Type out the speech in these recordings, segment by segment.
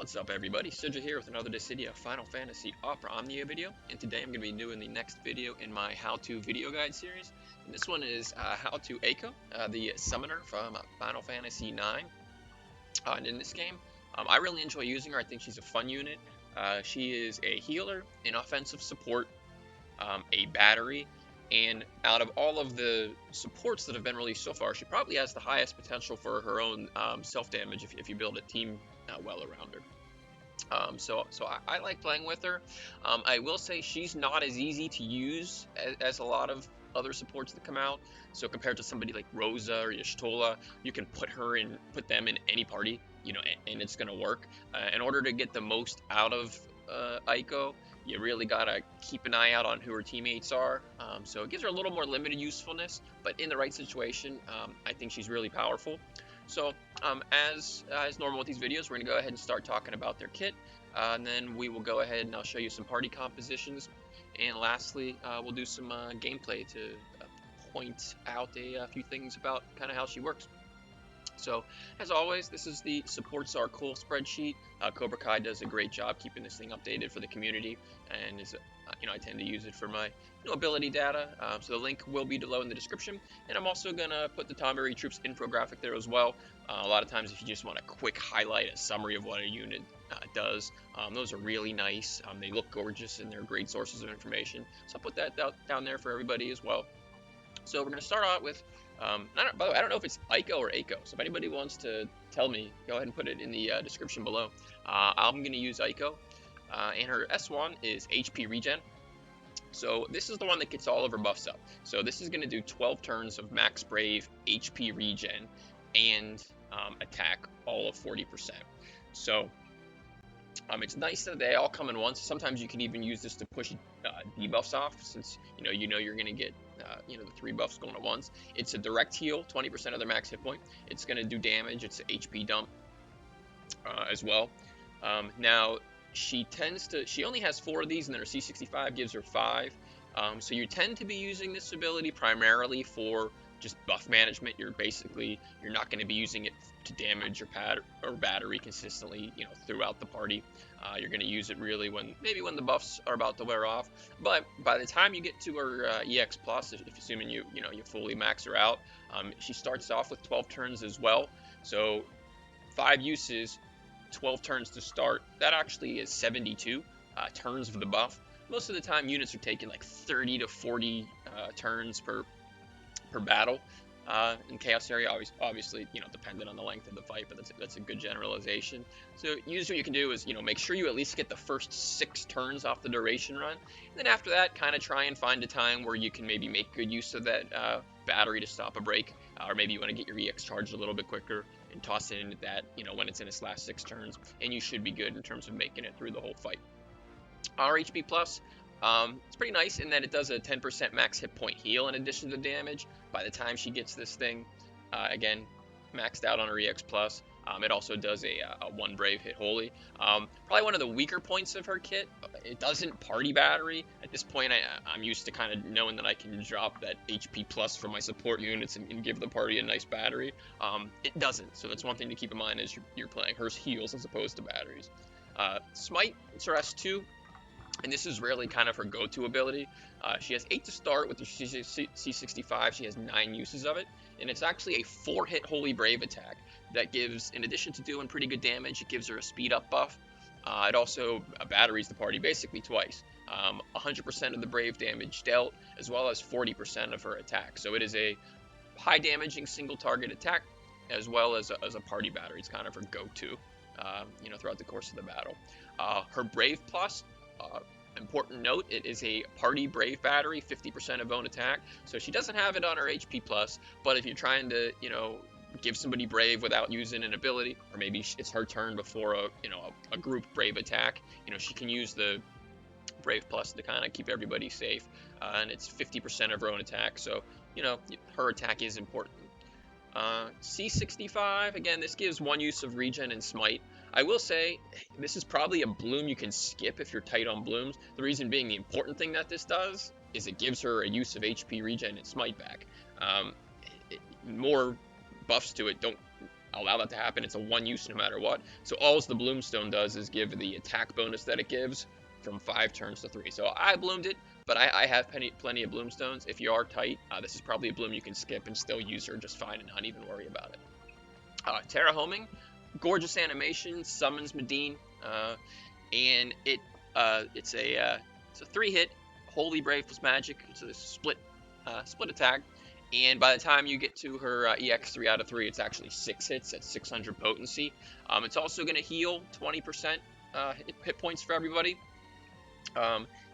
What's up everybody, Sidra here with another Dissidia Final Fantasy Opera Omnia video, and today I'm going to be doing the next video in my how-to video guide series. And this one is how to Eiko, the summoner from Final Fantasy IX. And in this game, I really enjoy using her. I think she's a fun unit. She is a healer, an offensive support, a battery, and out of all of the supports that have been released so far, she probably has the highest potential for her own self-damage if you build a team well around her. So I like playing with her. I will say she's not as easy to use as a lot of other supports that come out. So compared to somebody like Rosa or Y'shtola, you can put them in any party, and it's gonna work. In order to get the most out of Eiko, you really gotta keep an eye out on who her teammates are. So it gives her a little more limited usefulness, but in the right situation, I think she's really powerful. So as normal with these videos, we're going to go ahead and start talking about their kit, and then we will go ahead and I'll show you some party compositions, and lastly we'll do some gameplay to point out a few things about kind of how she works. So as always, this is the supports are cool spreadsheet. CobraCai does a great job keeping this thing updated for the community, and is I tend to use it for my ability data. So the link will be below in the description, and I'm also gonna put the Tonberry Troupe's infographic there as well. A lot of times, if you just want a quick highlight, a summary of what a unit does, those are really nice. They look gorgeous and they're great sources of information. So I'll put that down there for everybody as well. So we're gonna start out with. By the way, I don't know if it's Eiko or Eiko, so if anybody wants to tell me, go ahead and put it in the description below. I'm going to use Eiko, and her S1 is HP Regen. So this is the one that gets all of her buffs up. So this is going to do 12 turns of Max Brave, HP Regen, and attack all of 40%. So it's nice that they all come in once. Sometimes you can even use this to push debuffs off, since you're going to get the 3 buffs going at once. It's a direct heal, 20% of their max hit point. It's going to do damage. It's an HP dump as well. Now she only has 4 of these, and then her C65 gives her 5. So you tend to be using this ability primarily for just buff management. You're not going to be using it to damage or battery consistently, throughout the party. You're going to use it really maybe when the buffs are about to wear off. But by the time you get to her EX Plus, if assuming you fully max her out, she starts off with 12 turns as well. So 5 uses, 12 turns to start. That actually is 72 turns of the buff. Most of the time, units are taking like 30 to 40 turns per battle. In Chaos area, obviously, dependent on the length of the fight, but that's a good generalization. So usually what you can do is, make sure you at least get the first 6 turns off the duration run, and then after that, kind of try and find a time where you can maybe make good use of that battery to stop a break, or maybe you want to get your EX charged a little bit quicker and toss it in at that, when it's in its last 6 turns, and you should be good in terms of making it through the whole fight. Our HP Plus, it's pretty nice in that it does a 10% max hit point heal in addition to damage. By the time she gets this thing, again, maxed out on her EX Plus, it also does a 1 Brave hit holy. Probably one of the weaker points of her kit. It doesn't party battery. At this point, I'm used to kind of knowing that I can drop that HP Plus for my support units and give the party a nice battery. It doesn't, so that's one thing to keep in mind as you're playing her heals as opposed to batteries. Smite, it's her S2. And this is really kind of her go-to ability. She has 8 to start with her C65. She has 9 uses of it. And it's actually a 4-hit Holy Brave attack that gives, in addition to doing pretty good damage, it gives her a speed-up buff. It also batteries the party basically twice. 100% of the Brave damage dealt, as well as 40% of her attack. So it is a high-damaging single-target attack, as well as a party battery. It's kind of her go-to, throughout the course of the battle. Her Brave Plus, important note, it is a party Brave battery, 50% of own attack. So she doesn't have it on her HP Plus, but if you're trying to, give somebody Brave without using an ability, or maybe it's her turn before a group Brave attack, she can use the Brave Plus to kind of keep everybody safe. And it's 50% of her own attack, so, her attack is important. C65, again, this gives 1 use of regen and smite. I will say, this is probably a bloom you can skip if you're tight on blooms. The reason being, the important thing that this does is it gives her a use of HP regen and smite back. More buffs to it don't allow that to happen. It's a 1 use no matter what. So all the Bloomstone does is give the attack bonus that it gives from 5 turns to 3. So I bloomed it, but I have plenty of Bloomstones. If you are tight, this is probably a bloom you can skip and still use her just fine and not even worry about it. Terra Homing, gorgeous animation, summons Medine, and it's a 3-hit Holy Brave plus Magic. It's a split attack. And by the time you get to her EX 3 out of 3, it's actually 6 hits at 600 potency. It's also going to heal 20% hit points for everybody.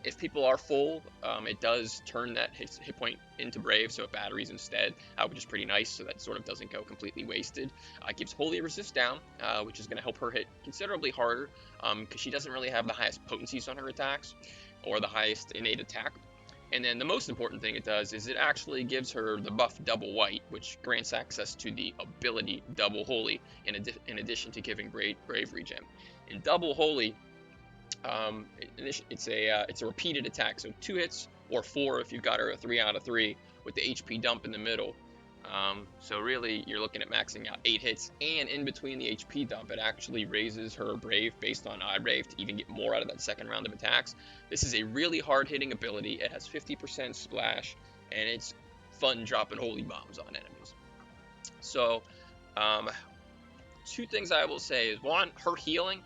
If people are full, it does turn that hit point into Brave, so it batteries instead, which is pretty nice, so that sort of doesn't go completely wasted. It gives Holy Resist down, which is going to help her hit considerably harder, because she doesn't really have the highest potencies on her attacks, or the highest innate attack. And then the most important thing it does is it actually gives her the buff Double White, which grants access to the ability Double Holy, in addition to giving Brave regen. In Double Holy, it's a repeated attack, so 2 hits or 4 if you've got her a 3 out of 3 with the HP dump in the middle. So really, you're looking at maxing out 8 hits, and in between the HP dump, it actually raises her Brave based on iBrave to even get more out of that second round of attacks. This is a really hard-hitting ability. It has 50% splash, and it's fun dropping Holy Bombs on enemies. So, 2 things I will say is, one, her healing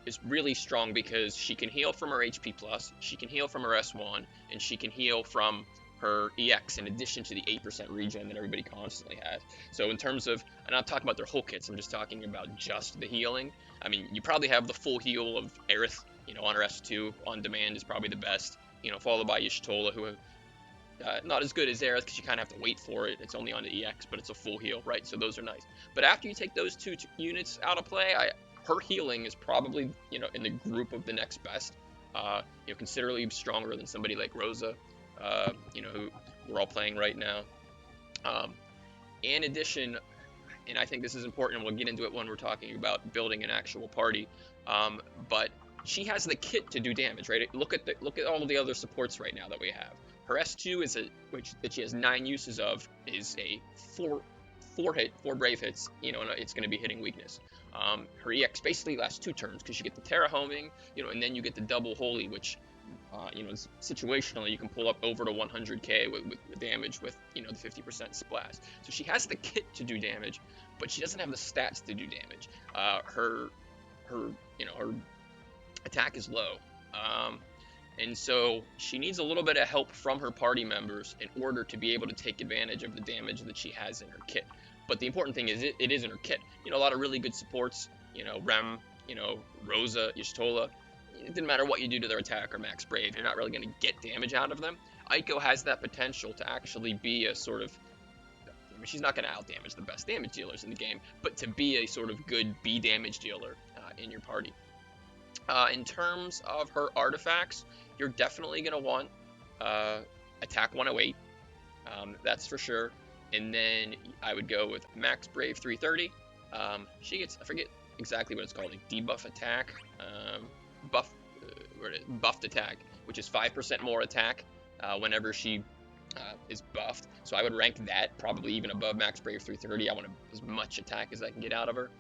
is really strong because she can heal from her HP+, she can heal from her S1, and she can heal from her EX in addition to the 8% regen that everybody constantly has. So in terms of, and I'm not talking about their whole kits, I'm just talking about just the healing. I mean, you probably have the full heal of Aerith, on her S2 on demand is probably the best, followed by Y'shtola, who not as good as Aerith because you kind of have to wait for it. It's only on the EX, but it's a full heal, right? So those are nice. But after you take those 2 units out of play, her healing is probably, in the group of the next best, considerably stronger than somebody like Rosa, who we're all playing right now. In addition, and I think this is important, and we'll get into it when we're talking about building an actual party, but she has the kit to do damage, right? Look at all of the other supports right now that we have. Her S2 that she has 9 uses of, is a 4 Brave hits, and it's going to be hitting weakness. Her EX basically lasts 2 turns because you get the Terra Homing, and then you get the Double Holy, which, situationally you can pull up over to 100k with damage with, the 50% splash. So she has the kit to do damage, but she doesn't have the stats to do damage. Her attack is low. And so she needs a little bit of help from her party members in order to be able to take advantage of the damage that she has in her kit. But the important thing is it is in her kit. A lot of really good supports, Rem, Rosa, Y'shtola, it didn't matter what you do to their attack or max Brave, you're not really going to get damage out of them. Eiko has that potential to actually be a sort of, she's not going to out-damage the best damage dealers in the game, but to be a sort of good B damage dealer in your party. In terms of her artifacts, you're definitely going to want Attack 108, that's for sure. And then I would go with Max Brave 330. She gets, I forget exactly what it's called, like debuff attack, buffed attack, which is 5% more attack whenever she is buffed. So I would rank that probably even above Max Brave 330. I want as much attack as I can get out of her.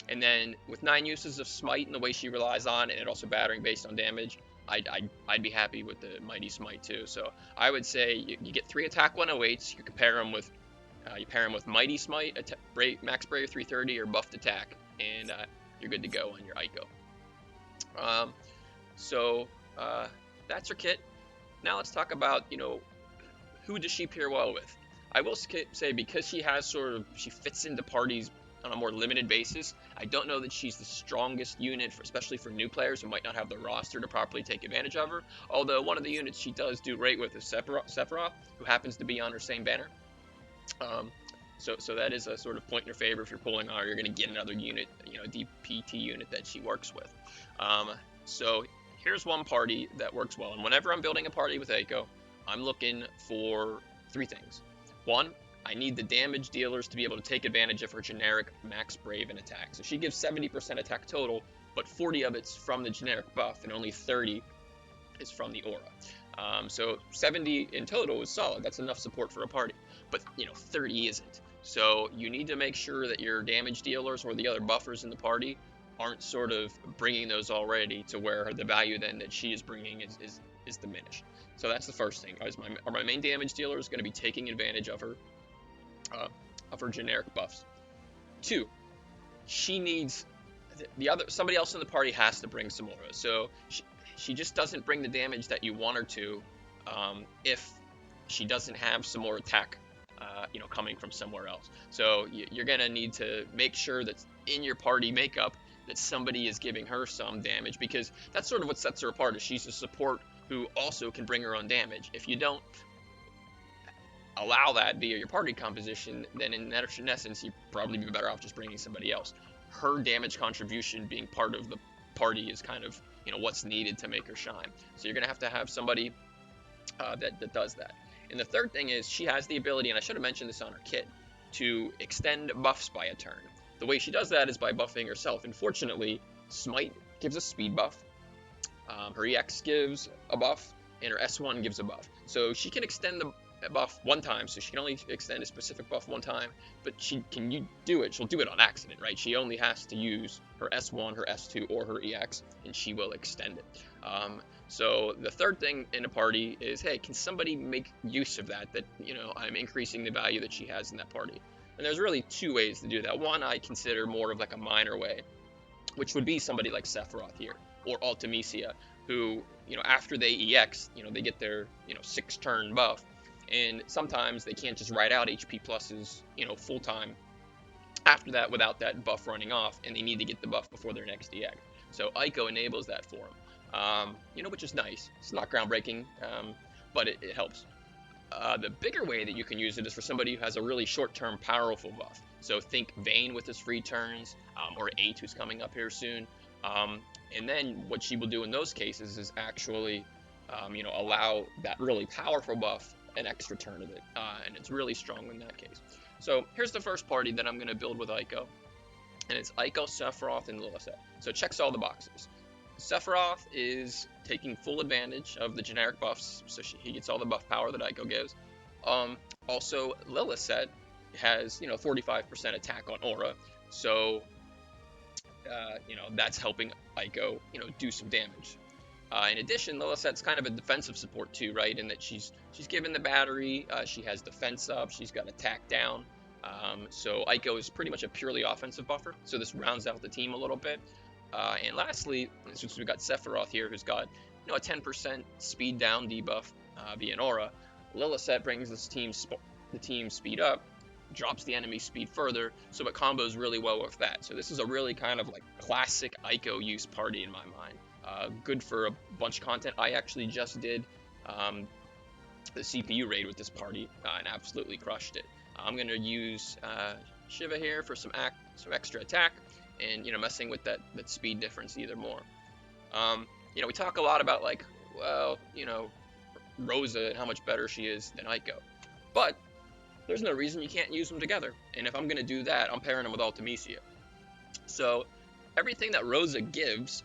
And then with 9 uses of Smite and the way she relies on it, and also battering based on damage, I'd be happy with the Mighty Smite too. So I would say you get 3 Attack 108s. You pair them with Mighty Smite, Max Brave 330, or Buffed Attack, and you're good to go on your Eiko. So that's her kit. Now let's talk about who does she pair well with. I will say because she fits into parties on a more limited basis, I don't know that she's the strongest unit, especially for new players who might not have the roster to properly take advantage of her. Although one of the units she does do great with is Sephiroth, who happens to be on her same banner. So that is a sort of point in her favor. If you're pulling on her, you're going to get another unit, a DPT unit that she works with. So here's one party that works well. And whenever I'm building a party with Eiko, I'm looking for 3 things. 1, I need the damage dealers to be able to take advantage of her generic Max Brave and attack. So she gives 70% attack total, but 40 of it's from the generic buff, and only 30 is from the aura. So 70 in total is solid. That's enough support for a party. But 30 isn't. So you need to make sure that your damage dealers or the other buffers in the party aren't sort of bringing those already to where the value then that she is bringing is diminished. So that's the first thing. Are my main damage dealers going to be taking advantage of her generic buffs? 2, she needs somebody else in the party has to bring some aura. So she just doesn't bring the damage that you want her to if she doesn't have some more attack coming from somewhere else. So you're gonna need to make sure that in your party makeup that somebody is giving her some damage, because that's sort of what sets her apart, is she's a support who also can bring her own damage. If you don't allow that via your party composition, then in essence you'd probably be better off just bringing somebody else. Her damage contribution being part of the party is kind of what's needed to make her shine. So you're gonna have to have somebody that does that. And the third thing is she has the ability, and I should have mentioned this on her kit, to extend buffs by a turn. The way she does that is by buffing herself. Unfortunately, Smite gives a speed buff, her EX gives a buff, and her S1 gives a buff. So she can extend the buff one time, so she can only extend a specific buff one time, but she'll do it on accident, right? She only has to use her S1, her S2, or her EX, and she will extend it. So the third thing in a party is, hey, can somebody make use of that I'm increasing the value that she has in that party? And there's really 2 ways to do that. One I consider more of like a minor way, which would be somebody like Sephiroth here, or Ultimisia, who, after they EX, they get their, 6-turn buff, and sometimes they can't just ride out HP pluses, full time after that without that buff running off, and they need to get the buff before their next EX. So Eiko enables that for them, which is nice. It's not groundbreaking, but it helps. The bigger way that you can use it is for somebody who has a really short-term powerful buff. So think Vayne with his free turns, or 8 who's coming up here soon. And then what she will do in those cases is actually, allow that really powerful buff an extra turn of it, and it's really strong in that case. So here's the first party that I'm going to build with Eiko, and it's Eiko, Sephiroth, and Lilisette. So it checks all the boxes. Sephiroth is taking full advantage of the generic buffs, so he gets all the buff power that Eiko gives. Also, Lilisette has 45% attack on aura, so that's helping Eiko do some damage. In addition, Lilisette's kind of a defensive support too, right? In that she's given the battery, she has defense up, she's got attack down. So Eiko is pretty much a purely offensive buffer, so this rounds out the team a little bit. And lastly, since we've got Sephiroth here, who's got a 10% speed down debuff via an aura, Lilisette brings the team speed up, drops the enemy speed further, so it combos really well with that. So this is a really kind of like classic Eiko use party in my mind. Good for a bunch of content. I actually just did the CPU raid with this party and absolutely crushed it. I'm going to use Shiva here for some extra attack and messing with that speed difference either more. We talk a lot about like, well, Rosa and how much better she is than Eiko, but there's no reason you can't use them together. And if I'm going to do that, I'm pairing them with Ultimisia. So everything that Rosa gives,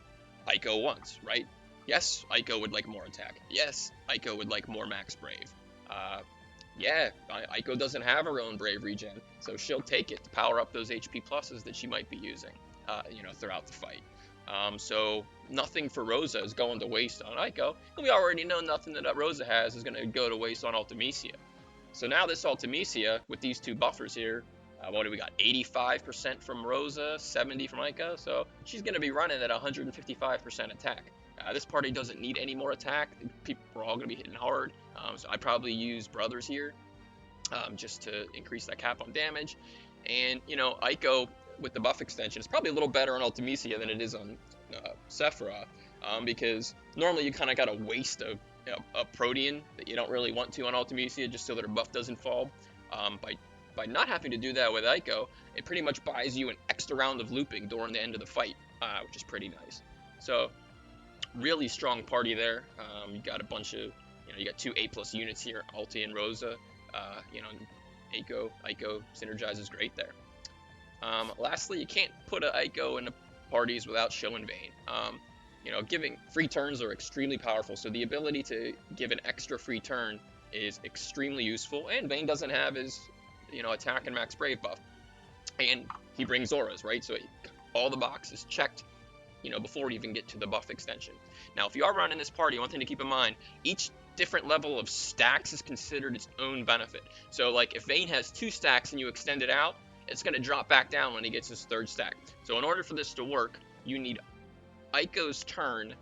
Eiko wants, right? Yes, Eiko would like more attack. Yes, Eiko would like more max brave. Yeah, Eiko doesn't have her own brave regen, so she'll take it to power up those HP pluses that she might be using, throughout the fight. So nothing for Rosa is going to waste on Eiko, and we already know nothing that Rosa has is going to go to waste on Ultimisia. So now this Ultimisia, with these 2 buffers here, what do we got? 85% from Rosa, 70 from Eiko, so she's going to be running at 155% attack. This party doesn't need any more attack. People are all going to be hitting hard, so I probably use Brothers here just to increase that cap on damage. And, Eiko with the buff extension is probably a little better on Ultimisia than it is on Sephiroth, because normally you kind of got to waste a Protean that you don't really want to on Ultimisia just so that her buff doesn't fall. By not having to do that with Eiko, it pretty much buys you an extra round of looping during the end of the fight, which is pretty nice. So really strong party there. You got a bunch of, you got 2 A+ units here, Ulti and Rosa. Eiko synergizes great there. Lastly, you can't put an Eiko into parties without showing Vayne. Giving free turns are extremely powerful, so the ability to give an extra free turn is extremely useful, and Vayne doesn't have as you know, attack and max brave buff. And he brings auras, right? So all the boxes checked, you know, before we even get to the buff extension. Now, if you are running this party, one thing to keep in mind, each different level of stacks is considered its own benefit. So, like, if Vayne has 2 stacks and you extend it out, it's going to drop back down when he gets his 3rd stack. So in order for this to work, you need Eiko's turn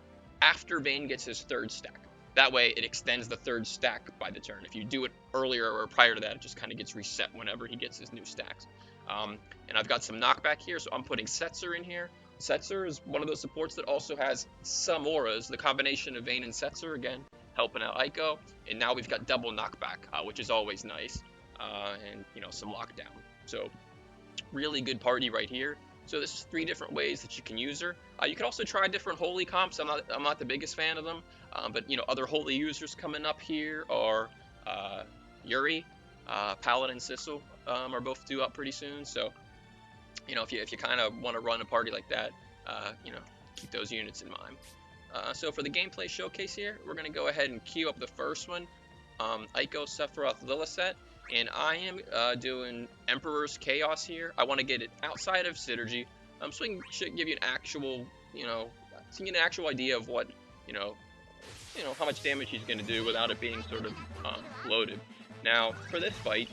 after Vayne gets his 3rd stack. That way, it extends the 3rd stack by the turn. If you do it earlier or prior to that, it just kind of gets reset whenever he gets his new stacks. And I've got some knockback here, so I'm putting Setzer in here. Setzer is one of those supports that also has some auras. The combination of Vayne and Setzer, again, helping out Eiko. And now we've got double knockback, which is always nice. And, you know, some lockdown. So, really good party right here. So this is 3 different ways that you can use her. You can also try different holy comps. I'm not the biggest fan of them, but you know, other holy users coming up here are Yuri, Paladin, Sissel are both due up pretty soon. So you know, if you kind of want to run a party like that, you know, keep those units in mind. So for the gameplay showcase here, we're gonna go ahead and queue up the first one, Eiko, Sephiroth, Lilisette. And I am doing Emperor's Chaos here. I want to get it outside of Synergy, so it should give you an actual, you know, an actual idea of what, you know, how much damage he's going to do without it being sort of loaded. Now, for this fight,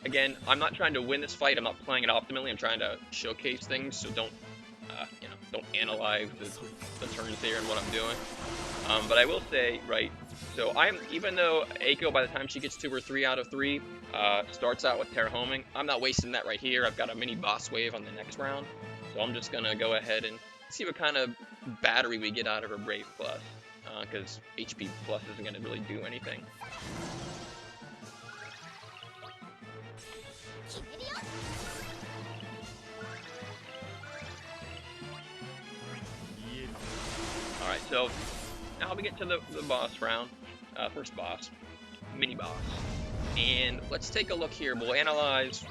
again, I'm not trying to win this fight. I'm not playing it optimally. I'm trying to showcase things, so don't, you know, don't analyze the turns here and what I'm doing. But I will say, right. So even though Eiko, by the time she gets 2 or 3 out of 3, starts out with Terra Homing, I'm not wasting that right here. I've got a mini boss wave on the next round. So I'm just gonna go ahead and see what kind of battery we get out of her Brave Plus. Because HP Plus isn't gonna really do anything. Alright, so now we get to the boss round. First boss, mini boss, and let's take a look here. We'll analyze,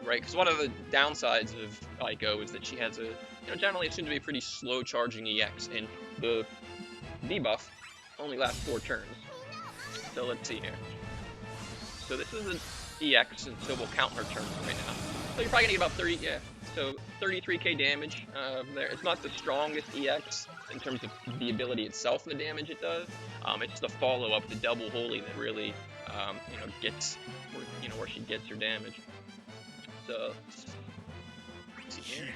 right? Because one of the downsides of Eiko is that she has a, you know, generally it seems to be a pretty slow charging EX, and the debuff only lasts 4 turns. So let's see here. So this is an EX, and so we'll count her turns right now. So you're probably gonna get about 30, yeah. So 33k damage. There, it's not the strongest EX in terms of the ability itself and the damage it does. It's the follow-up, the double holy, that really, you know, gets, where she gets her damage. So, let's see here.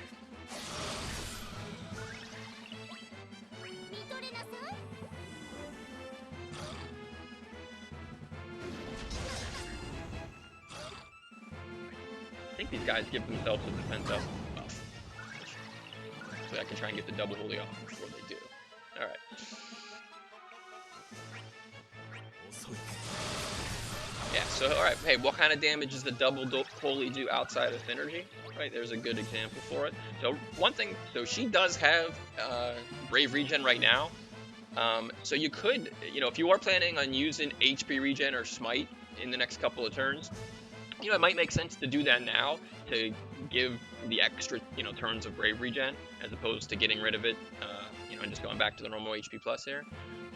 I think these guys give themselves a defense up buff, so I can try and get the double holy off before they do. Alright. Yeah, so alright, hey, what kind of damage does the double holy do outside of synergy? Right, there's a good example for it. So one thing, so she does have Brave Regen right now. So you could, you know, if you are planning on using HP Regen or Smite in the next couple of turns, you know, it might make sense to do that now to give the extra, you know, turns of Brave Regen as opposed to getting rid of it, you know, and just going back to the normal HP plus here.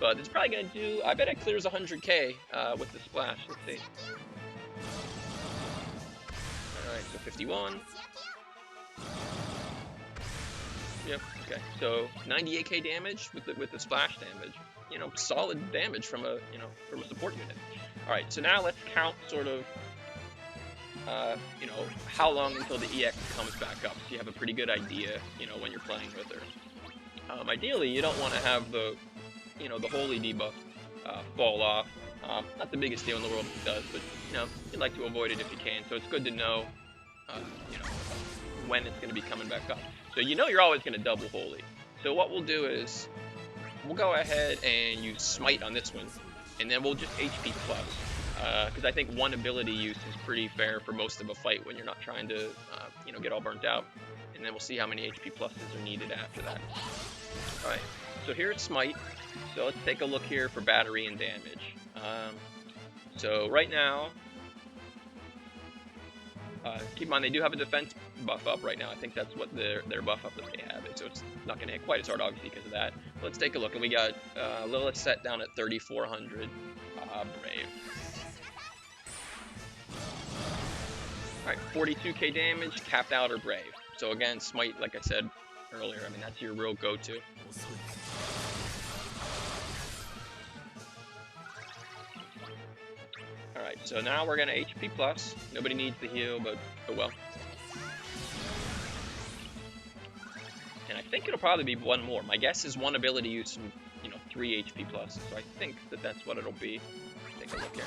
But it's probably going to do, I bet it clears 100k with the splash. Let's see. Alright, so 51. Yep, okay. So 98k damage with the splash damage. You know, solid damage from a, you know, from a support unit. Alright, so now let's count sort of, you know, how long until the EX comes back up, so you have a pretty good idea, you know, when you're playing with her. Ideally, you don't want to have the, you know, the holy debuff fall off. Not the biggest deal in the world if it does, but, you know, you'd like to avoid it if you can, so it's good to know, you know, when it's going to be coming back up. So you know you're always going to double holy. So what we'll do is, we'll go ahead and use Smite on this one, and then we'll just HP plus. Because I think one ability use is pretty fair for most of a fight when you're not trying to, you know, get all burnt out. And then we'll see how many HP pluses are needed after that. Alright, so here's Smite. So let's take a look here for battery and damage. So right now, keep in mind they do have a defense buff up right now. I think that's what their buff up that they have. So it's not going to hit quite as hard, obviously, because of that. But let's take a look. And we got Lilisette down at 3,400 Brave. Alright, 42k damage, capped out or brave. So again, smite, like I said earlier, I mean, that's your real go-to. Alright, so now we're gonna HP plus. Nobody needs the heal, but oh well. And I think it'll probably be one more. My guess is one ability use some, 3 HP plus. So I think that that's what it'll be. Take a look here.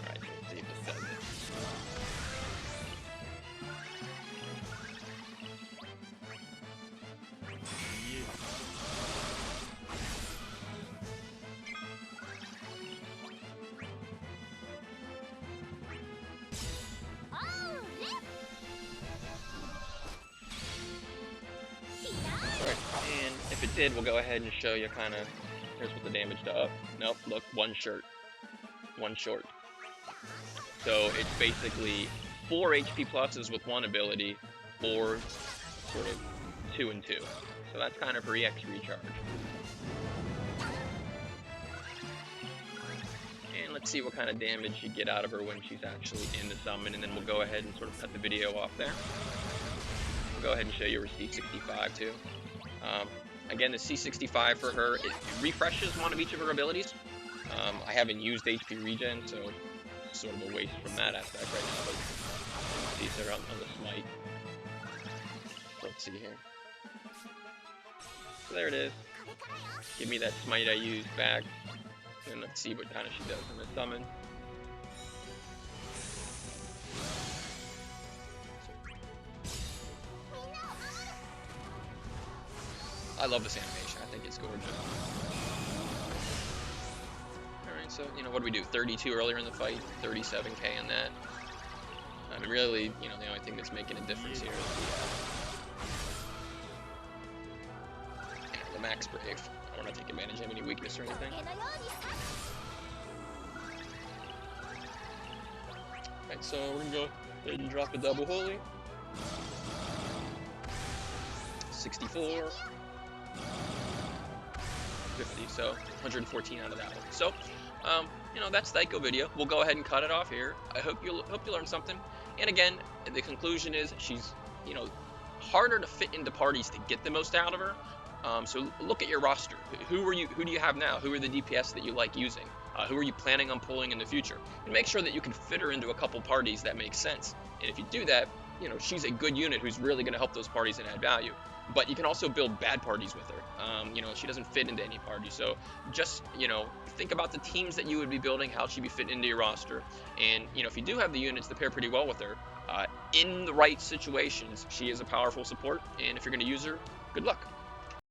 Alright, let's see if this does it. Alright, and if it did, we'll go ahead and show you kind of, here's what the damage does. Nope, look, one short. So it's basically 4 HP pluses with one ability, or sort of 2 and 2. So that's kind of her EX recharge. And let's see what kind of damage you get out of her when she's actually in the summon, and then we'll go ahead and sort of cut the video off there. We'll go ahead and show you her C65 too. Again, the C65 for her, it refreshes one of each of her abilities. I haven't used HP regen, so it's sort of a waste from that aspect right now, but you can see her on the smite. Let's see here. So there it is. Give me that smite I used back, and let's see what kind of she does in the summon. I love this animation. I think it's gorgeous. Alright, so, what do we do? 32 earlier in the fight, 37k in that. I mean, really, the only thing that's making a difference here is the max brave. I don't want to take advantage of any weakness or anything. Alright, so we're going to go ahead and drop a double holy. 64. 50, so 114 out of that one. So, that's the Eiko video. We'll go ahead and cut it off here. I hope you learned something. And again, the conclusion is she's, harder to fit into parties to get the most out of her. So look at your roster. Who do you have now? Who are the DPS that you like using? Who are you planning on pulling in the future? And make sure that you can fit her into a couple parties that make sense. And if you do that, she's a good unit who's really going to help those parties and add value. But you can also build bad parties with her. She doesn't fit into any party. So just, think about the teams that you would be building, how she'd be fit into your roster. And, if you do have the units that pair pretty well with her, in the right situations, she is a powerful support. And if you're going to use her, good luck.